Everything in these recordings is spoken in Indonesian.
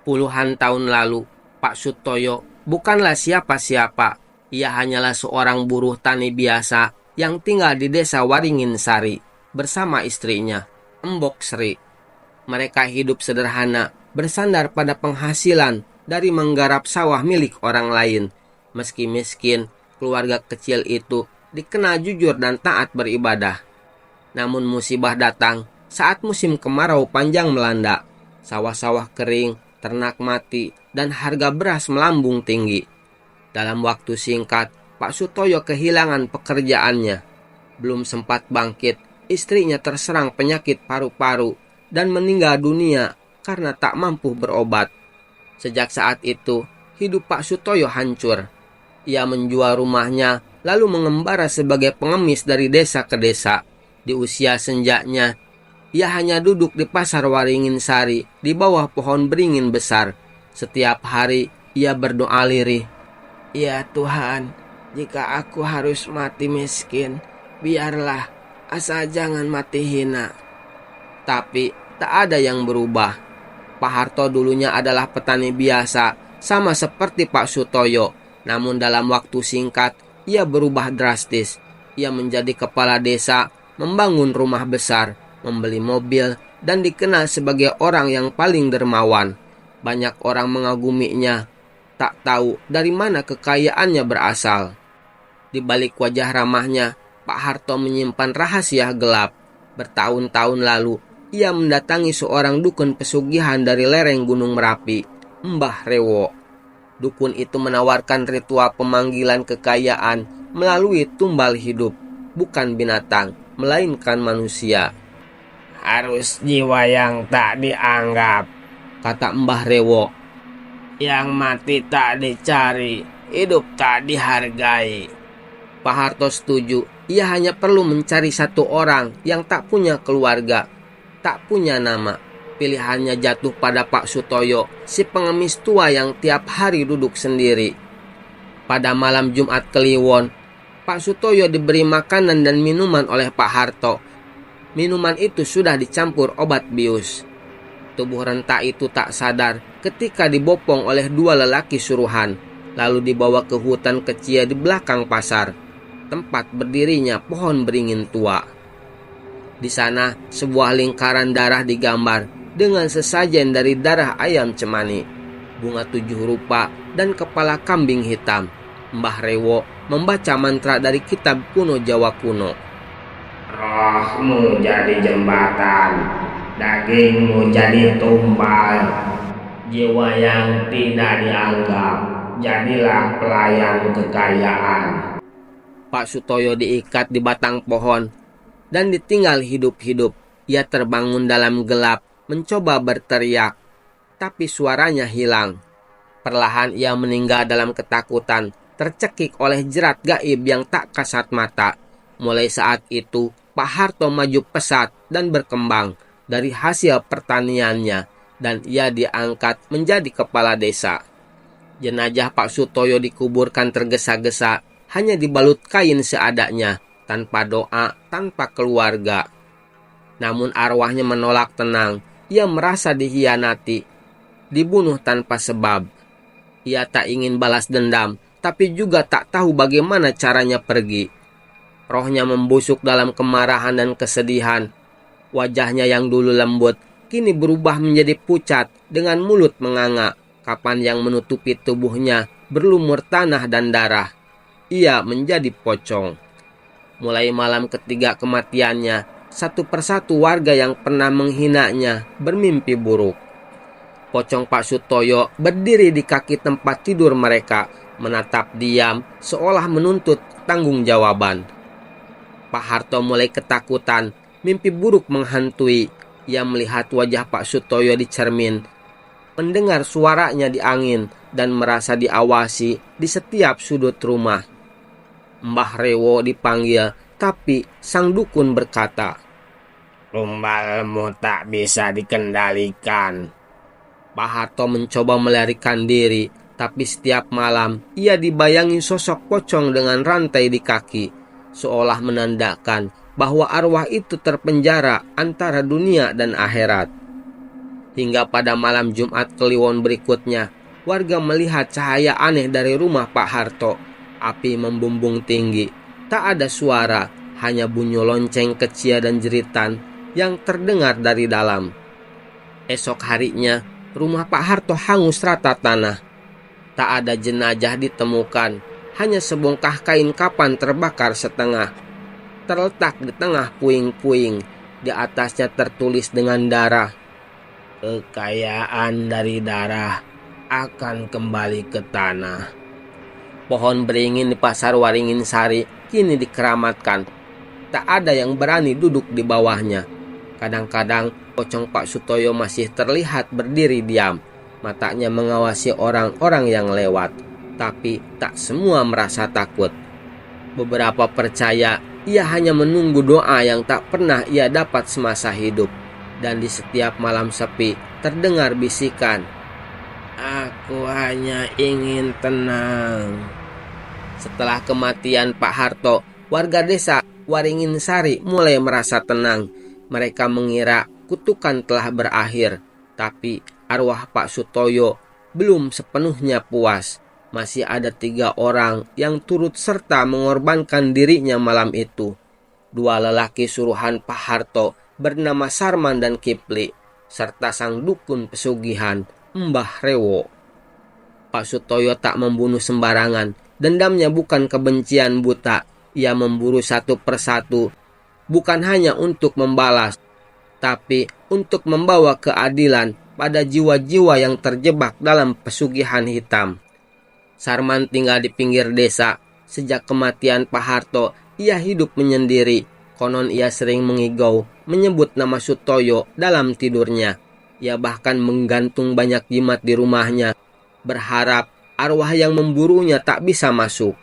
Puluhan tahun lalu, Pak Sutoyo bukanlah siapa-siapa. Ia hanyalah seorang buruh tani biasa yang tinggal di desa Waringin Sari bersama istrinya, Embok Sri. Mereka hidup sederhana, bersandar pada penghasilan dari menggarap sawah milik orang lain. Meski miskin, keluarga kecil itu dikenal jujur dan taat beribadah. Namun musibah datang saat musim kemarau panjang melanda. Sawah-sawah kering, ternak mati, dan harga beras melambung tinggi. Dalam waktu singkat, Pak Sutoyo kehilangan pekerjaannya. Belum sempat bangkit, istrinya terserang penyakit paru-paru dan meninggal dunia karena tak mampu berobat. Sejak saat itu, hidup Pak Sutoyo hancur. Ia menjual rumahnya, lalu mengembara sebagai pengemis dari desa ke desa. Di usia senjanya, ia hanya duduk di pasar Waringin Sari di bawah pohon beringin besar. Setiap hari ia berdoa lirih, "Ya Tuhan, jika aku harus mati miskin, biarlah, asal jangan mati hina." Tapi tak ada yang berubah. Pak Harto dulunya adalah petani biasa, sama seperti Pak Sutoyo. Namun dalam waktu singkat, ia berubah drastis. Ia menjadi kepala desa, membangun rumah besar, membeli mobil, dan dikenal sebagai orang yang paling dermawan. Banyak orang mengaguminya, tak tahu dari mana kekayaannya berasal. Di balik wajah ramahnya, Pak Harto menyimpan rahasia gelap. Bertahun-tahun lalu, ia mendatangi seorang dukun pesugihan dari lereng Gunung Merapi, Mbah Rewo. Dukun itu menawarkan ritual pemanggilan kekayaan melalui tumbal hidup, bukan binatang, melainkan manusia. "Harus jiwa yang tak dianggap," kata Mbah Rewo. "Yang mati tak dicari, hidup tak dihargai." Pak Harto setuju. Ia hanya perlu mencari satu orang yang tak punya keluarga, tak punya nama. Pilihannya jatuh pada Pak Sutoyo, si pengemis tua yang tiap hari duduk sendiri. Pada malam Jumat Kliwon, Pak Sutoyo diberi makanan dan minuman oleh Pak Harto. Minuman itu sudah dicampur obat bius. Tubuh renta itu tak sadar ketika dibopong oleh dua lelaki suruhan, lalu dibawa ke hutan kecil di belakang pasar, tempat berdirinya pohon beringin tua. Di sana, sebuah lingkaran darah digambar dengan sesajen dari darah ayam cemani, bunga 7 rupa, dan kepala kambing hitam. Mbah Rewo membaca mantra dari kitab kuno Jawa kuno. "Rohmu jadi jembatan, dagingmu jadi tumbal. Jiwa yang tidak dianggap, jadilah pelayan kekayaan." Pak Sutoyo diikat di batang pohon dan ditinggal hidup-hidup. Ia terbangun dalam gelap, mencoba berteriak, tapi suaranya hilang. Perlahan ia meninggal dalam ketakutan, tercekik oleh jerat gaib yang tak kasat mata. Mulai saat itu, Pak Harto maju pesat dan berkembang dari hasil pertaniannya, dan ia diangkat menjadi kepala desa. Jenazah Pak Sutoyo dikuburkan tergesa-gesa, hanya dibalut kain seadanya, tanpa doa, tanpa keluarga. Namun arwahnya menolak tenang. Ia merasa dihianati, dibunuh tanpa sebab. Ia tak ingin balas dendam, tapi juga tak tahu bagaimana caranya pergi. Rohnya membusuk dalam kemarahan dan kesedihan. Wajahnya yang dulu lembut, kini berubah menjadi pucat dengan mulut menganga. Kapan yang menutupi tubuhnya berlumur tanah dan darah. Ia menjadi pocong. Mulai malam ketiga kematiannya, satu persatu warga yang pernah menghinanya bermimpi buruk. Pocong Pak Sutoyo berdiri di kaki tempat tidur mereka, menatap diam seolah menuntut tanggung-jawaban. Pak Harto mulai ketakutan, mimpi buruk menghantui. Ia melihat wajah Pak Sutoyo di cermin, mendengar suaranya di angin, dan merasa diawasi di setiap sudut rumah. Mbah Rewo dipanggil, tapi sang dukun berkata, "Tumbalmu tak bisa dikendalikan." Pak Harto mencoba melarikan diri, tapi setiap malam ia dibayangi sosok pocong dengan rantai di kaki, seolah menandakan bahwa arwah itu terpenjara antara dunia dan akhirat. Hingga pada malam Jumat Kliwon berikutnya, warga melihat cahaya aneh dari rumah Pak Harto. Api membumbung tinggi. Tak ada suara, hanya bunyi lonceng kecil dan jeritan yang terdengar dari dalam. Esok harinya, rumah Pak Harto hangus rata tanah. Tak ada jenazah ditemukan, hanya sebongkah kain kapan terbakar setengah. Terletak di tengah puing-puing, di atasnya tertulis dengan darah, "Kekayaan dari darah akan kembali ke tanah." Pohon beringin di pasar Waringin Sari kini dikeramatkan. Tak ada yang berani duduk di bawahnya. Kadang-kadang pocong Pak Sutoyo masih terlihat berdiri diam. Matanya mengawasi orang-orang yang lewat. Tapi tak semua merasa takut. Beberapa percaya ia hanya menunggu doa yang tak pernah ia dapat semasa hidup. Dan di setiap malam sepi terdengar bisikan, "Aku hanya ingin tenang." Setelah kematian Pak Harto, warga desa Waringin Sari mulai merasa tenang. Mereka mengira kutukan telah berakhir, tapi arwah Pak Sutoyo belum sepenuhnya puas. Masih ada 3 orang yang turut serta mengorbankan dirinya malam itu. 2 lelaki suruhan Pak Harto bernama Sarman dan Kipli, serta sang dukun pesugihan Mbah Rewo. Pak Sutoyo tak membunuh sembarangan. Dendamnya bukan kebencian buta. Ia memburu satu persatu, bukan hanya untuk membalas, tapi untuk membawa keadilan pada jiwa-jiwa yang terjebak dalam pesugihan hitam. Sarman tinggal di pinggir desa. Sejak kematian Pak Harto, ia hidup menyendiri. Konon ia sering mengigau, menyebut nama Sutoyo dalam tidurnya. Ia bahkan menggantung banyak jimat di rumahnya, berharap arwah yang memburunya tak bisa masuk.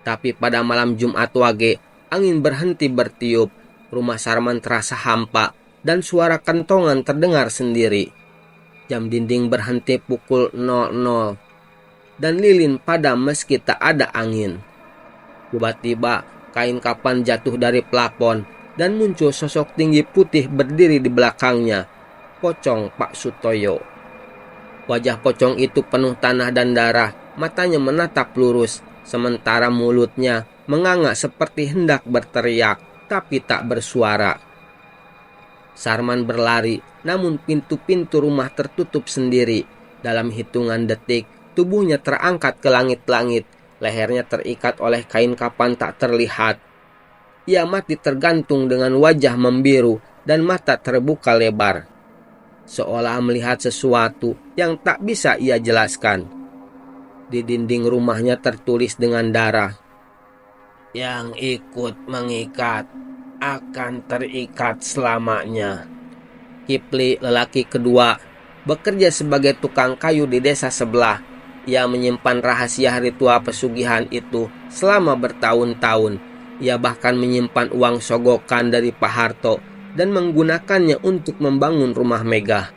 Tapi pada malam Jumat Wage, angin berhenti bertiup, rumah Sarman terasa hampa, dan suara kentongan terdengar sendiri. Jam dinding berhenti pukul 00, dan lilin padam meski tak ada angin. Tiba-tiba kain kapan jatuh dari plafon, dan muncul sosok tinggi putih berdiri di belakangnya, pocong Pak Sutoyo. Wajah pocong itu penuh tanah dan darah, matanya menatap lurus, sementara mulutnya menganga seperti hendak berteriak, tapi tak bersuara. Sarman berlari, namun pintu-pintu rumah tertutup sendiri. Dalam hitungan detik, tubuhnya terangkat ke langit-langit, lehernya terikat oleh kain kapan tak terlihat. Ia mati tergantung dengan wajah membiru dan mata terbuka lebar, seolah melihat sesuatu yang tak bisa ia jelaskan. Di dinding rumahnya tertulis dengan darah, "Yang ikut mengikat akan terikat selamanya." Kipli, lelaki kedua, bekerja sebagai tukang kayu di desa sebelah. Ia menyimpan rahasia ritual pesugihan itu selama bertahun-tahun. Ia bahkan menyimpan uang sogokan dari Pak Harto dan menggunakannya untuk membangun rumah megah.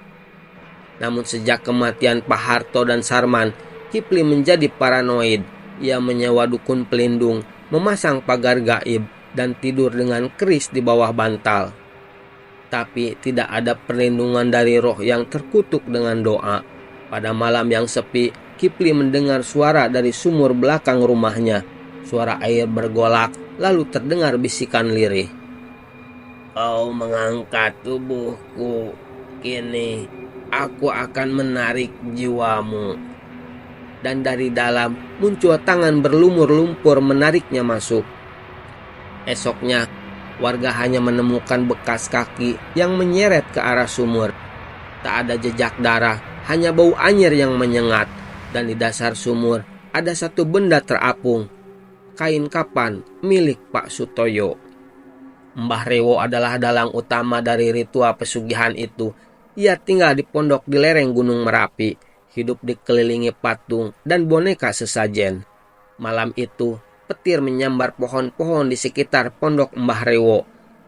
Namun sejak kematian Pak Harto dan Sarman, Kipli menjadi paranoid. Ia menyewa dukun pelindung, memasang pagar gaib, dan tidur dengan keris di bawah bantal. Tapi tidak ada perlindungan dari roh yang terkutuk dengan doa. Pada malam yang sepi, Kipli mendengar suara dari sumur belakang rumahnya. Suara air bergolak, lalu terdengar bisikan lirih, "Kau mengangkat tubuhku, kini aku akan menarik jiwamu." Dan dari dalam muncul tangan berlumur lumpur menariknya masuk. Esoknya, warga hanya menemukan bekas kaki yang menyeret ke arah sumur. Tak ada jejak darah, hanya bau anyir yang menyengat. Dan di dasar sumur ada satu benda terapung, kain kapan milik Pak Sutoyo. Mbah Rewo adalah dalang utama dari ritual pesugihan itu. Ia tinggal di pondok di lereng Gunung Merapi, hidup dikelilingi patung dan boneka sesajen. Malam itu, petir menyambar pohon-pohon di sekitar pondok Mbah Rewo.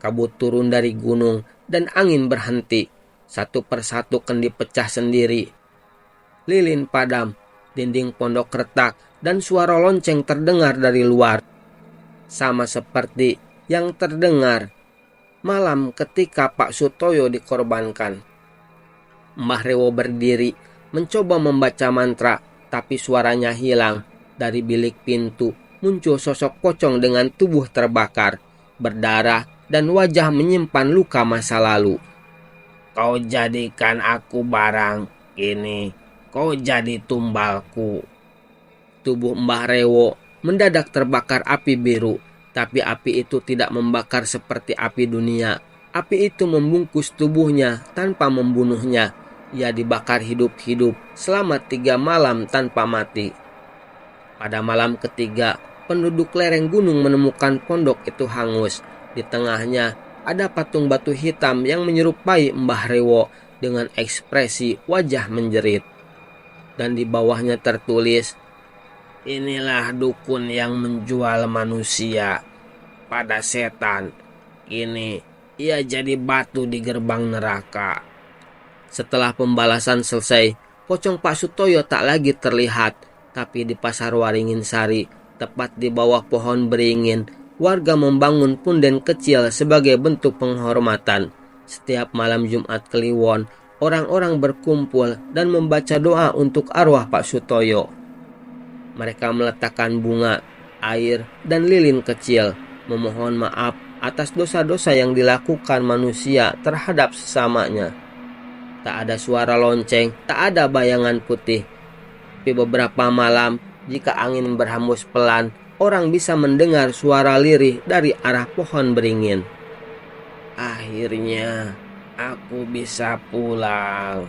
Kabut turun dari gunung dan angin berhenti. Satu persatu kendi pecah sendiri. Lilin padam, dinding pondok retak, dan suara lonceng terdengar dari luar. Sama seperti yang terdengar malam ketika Pak Sutoyo dikorbankan. Mbah Rewo berdiri, mencoba membaca mantra, tapi suaranya hilang. Dari bilik pintu muncul sosok pocong dengan tubuh terbakar, berdarah, dan wajah menyimpan luka masa lalu. Kau jadikan aku barang, kini kau jadi tumbalku. Tubuh Mbah Rewo mendadak terbakar api biru, tapi api itu tidak membakar seperti api dunia. Api itu membungkus tubuhnya tanpa membunuhnya. Ia dibakar hidup-hidup selama 3 malam tanpa mati. Pada malam ketiga, penduduk lereng gunung menemukan pondok itu hangus. Di tengahnya ada patung batu hitam yang menyerupai Mbah Rewo dengan ekspresi wajah menjerit. Dan di bawahnya tertulis, "Inilah dukun yang menjual manusia pada setan. Kini ia jadi batu di gerbang neraka." Setelah pembalasan selesai, pocong Pak Sutoyo tak lagi terlihat. Tapi di pasar Waringin Sari, tepat di bawah pohon beringin, warga membangun punden kecil sebagai bentuk penghormatan. Setiap malam Jumat Kliwon, orang-orang berkumpul dan membaca doa untuk arwah Pak Sutoyo. Mereka meletakkan bunga, air, dan lilin kecil, memohon maaf atas dosa-dosa yang dilakukan manusia terhadap sesamanya. Tak ada suara lonceng, tak ada bayangan putih. Tapi beberapa malam, jika angin berhembus pelan, orang bisa mendengar suara lirih dari arah pohon beringin. Akhirnya, aku bisa pulang.